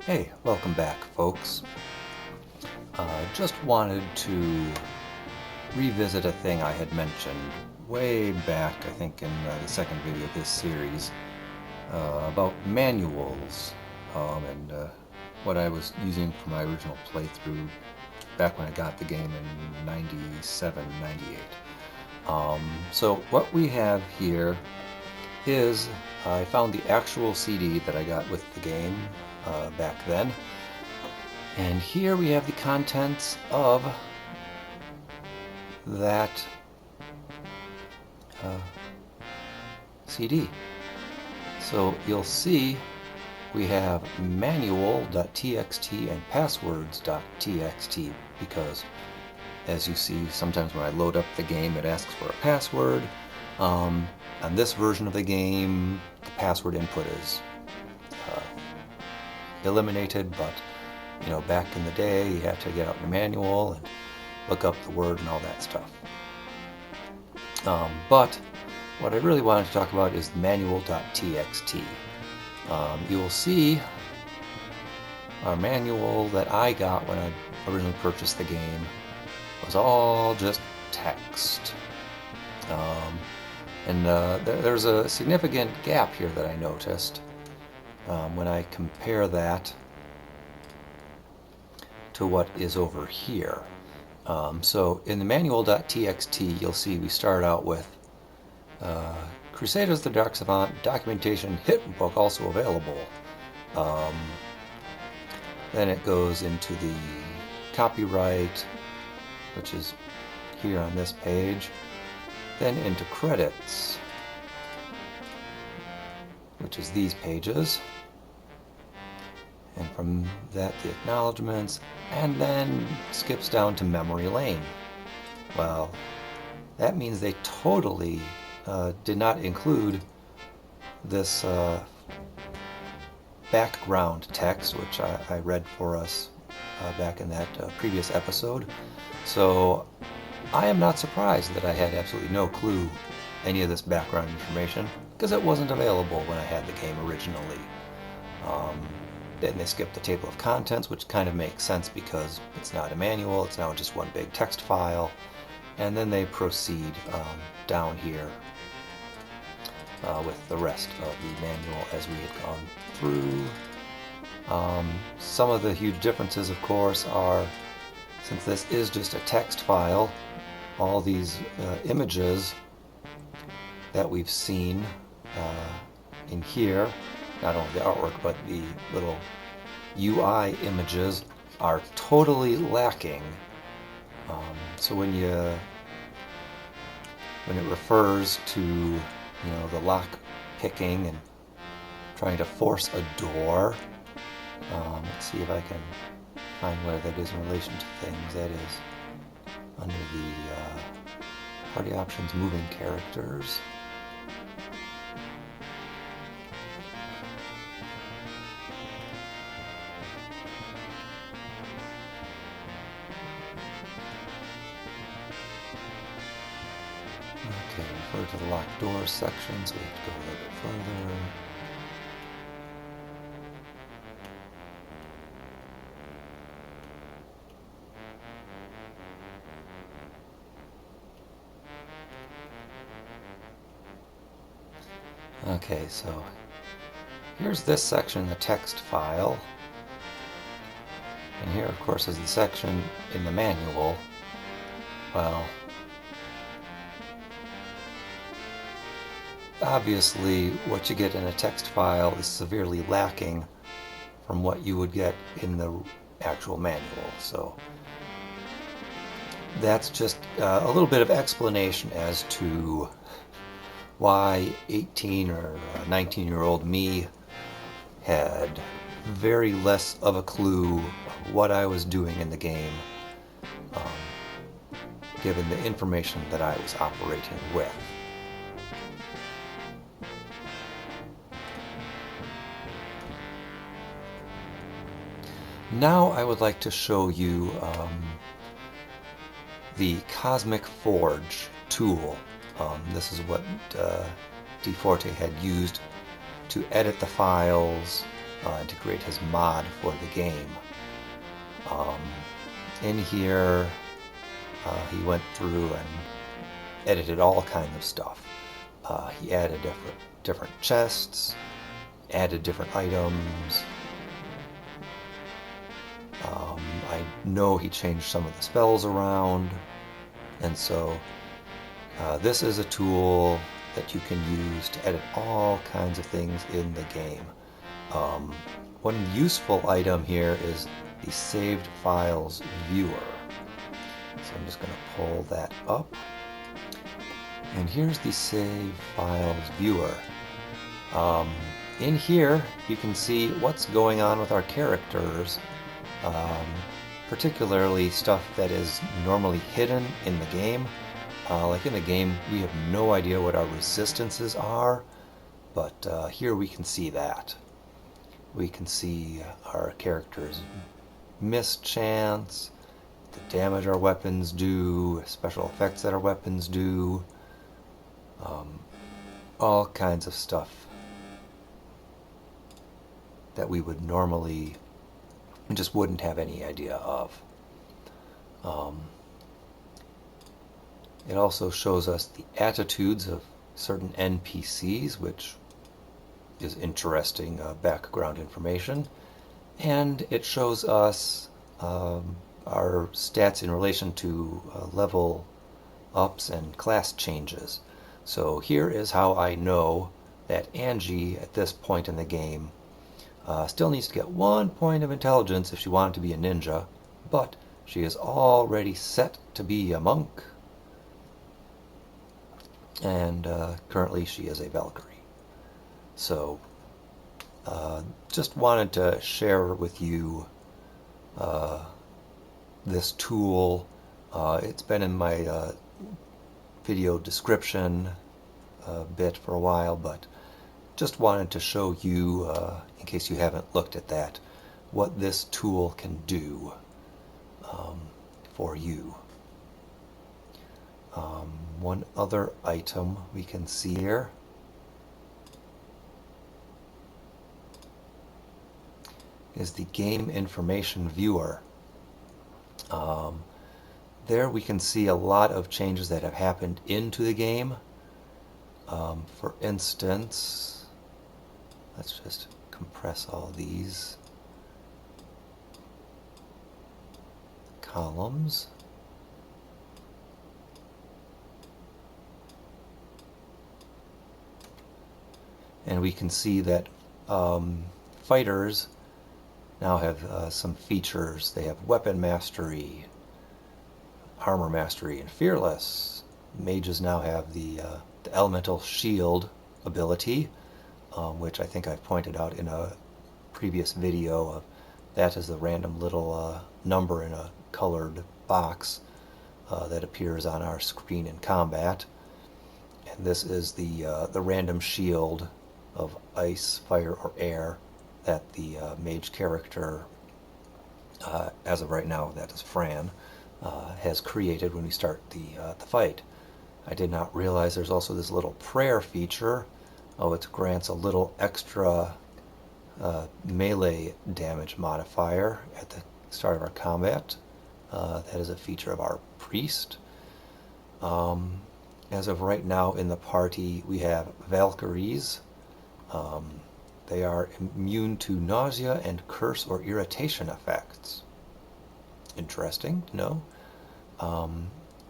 Hey, welcome back, folks. Just wanted to revisit a thing I had mentioned way back, I think in the second video of this series, about manuals and what I was using for my original playthrough back when I got the game in 97, 98. So what we have here is I found the actual CD that I got with the game back then. And here we have the contents of that CD. So you'll see we have manual.txt and passwords.txt because, as you see, sometimes when I load up the game it asks for a password. On this version of the game, the password input is eliminated, but you know, back in the day you had to get out your manual and look up the word and all that stuff. But what I really wanted to talk about is manual.txt. You will see our manual that I got when I originally purchased the game was all just text. There's a significant gap here that I noticed when I compare that to what is over here. So in the manual.txt, you'll see we start out with Crusaders of the Dark Savant documentation hit book also available. Then it goes into the copyright, which is here on this page, then into credits, which is these pages, and from that the acknowledgments, and then skips down to memory lane. Well, that means they totally did not include this background text, which I read for us back in that previous episode. So I am not surprised that I had absolutely no clue any of this background information, because it wasn't available when I had the game originally. Then they skipped the table of contents, which kind of makes sense because it's not a manual, it's now just one big text file. And then they proceed down here with the rest of the manual as we had gone through. Some of the huge differences, of course, are, since this is just a text file, all these images that we've seen in here, not only the artwork but the little UI images, are totally lacking. So when it refers to the lock picking and trying to force a door, let's see if I can find where that is in relation to things. That is under the party options, moving characters. Okay, refer to the locked doors section, so we have to go a little bit further. Okay, so here's this section, the text file. And here, of course, is the section in the manual. Well, obviously, what you get in a text file is severely lacking from what you would get in the actual manual. So that's just a little bit of explanation as to why 18 or 19-year-old me had very less of a clue of what I was doing in the game, given the information that I was operating with. Now I would like to show you the Cosmic Forge tool. This is what dfortae had used to edit the files to create his mod for the game. In here, he went through and edited all kinds of stuff. He added different chests, added different items. I know he changed some of the spells around, and so this is a tool that you can use to edit all kinds of things in the game. One useful item here is the saved files viewer. So I'm just going to pull that up. And here's the save files viewer. In here you can see what's going on with our characters, particularly stuff that is normally hidden in the game. Like in the game we have no idea what our resistances are, but here we can see that. We can see our characters' mischance, the damage our weapons do, special effects that our weapons do, all kinds of stuff that we would normally just wouldn't have any idea of. It also shows us the attitudes of certain NPCs, which is interesting background information. And it shows us our stats in relation to level ups and class changes. So here is how I know that Angie, at this point in the game, still needs to get 1 point of intelligence if she wanted to be a ninja, but she is already set to be a monk, and currently she is a Valkyrie. So just wanted to share with you this tool. It's been in my video description a bit for a while, but just wanted to show you, in case you haven't looked at that, what this tool can do for you. One other item we can see here is the game information viewer. There we can see a lot of changes that have happened into the game. For instance, let's just compress all these columns. And we can see that fighters now have some features. They have weapon mastery, armor mastery, and fearless. Mages now have the elemental shield ability, which I think I've pointed out in a previous video. Of that is the random little number in a colored box that appears on our screen in combat. And this is the random shield of ice, fire, or air that the mage character, as of right now, that is Fran, has created when we start the fight. I did not realize there's also this little prayer feature. Oh, it grants a little extra melee damage modifier at the start of our combat. That is a feature of our priest. As of right now in the party, we have Valkyries. They are immune to nausea and curse or irritation effects. Interesting to know.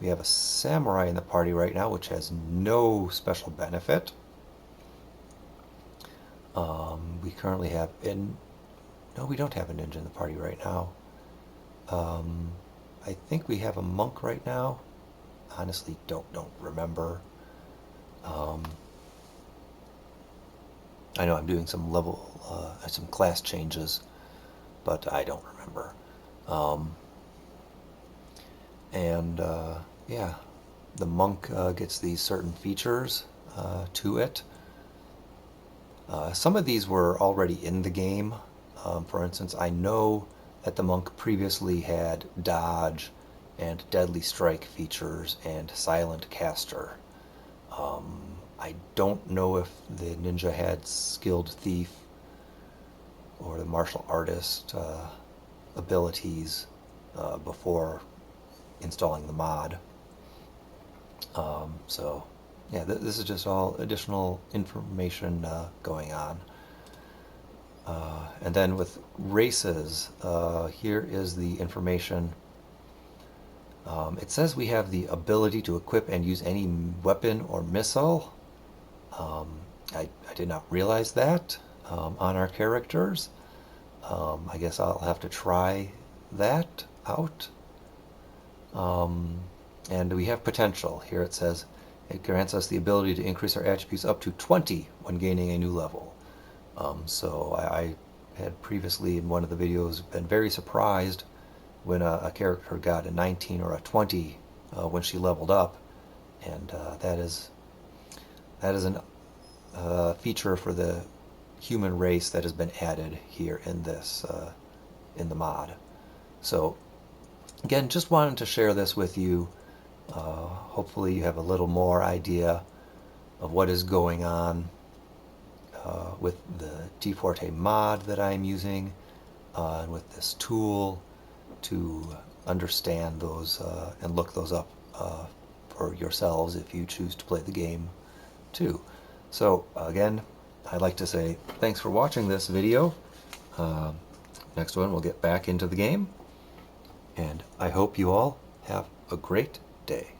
We have a samurai in the party right now, which has no special benefit. We currently have no, we don't have a ninja in the party right now. I think we have a monk right now. Honestly, don't remember. I know I'm doing some some class changes, but I don't remember. Yeah, the monk gets these certain features to it. Some of these were already in the game. For instance, I know that the monk previously had dodge and deadly strike features and silent caster. I don't know if the ninja had skilled thief or the martial artist abilities before installing the mod. So yeah, this is just all additional information going on. And then with races, here is the information. It says we have the ability to equip and use any weapon or missile. I did not realize that on our characters. I guess I'll have to try that out. And we have potential. Here it says it grants us the ability to increase our attributes up to 20 when gaining a new level. So I had previously in one of the videos been very surprised when a character got a 19 or a 20 when she leveled up, and that is an feature for the human race that has been added here in this in the mod. So again, just wanted to share this with you. Hopefully you have a little more idea of what is going on with the dfortae mod that I'm using and with this tool to understand those and look those up for yourselves if you choose to play the game too. So again, I'd like to say thanks for watching this video. Next one, we'll get back into the game, and I hope you all have a great day.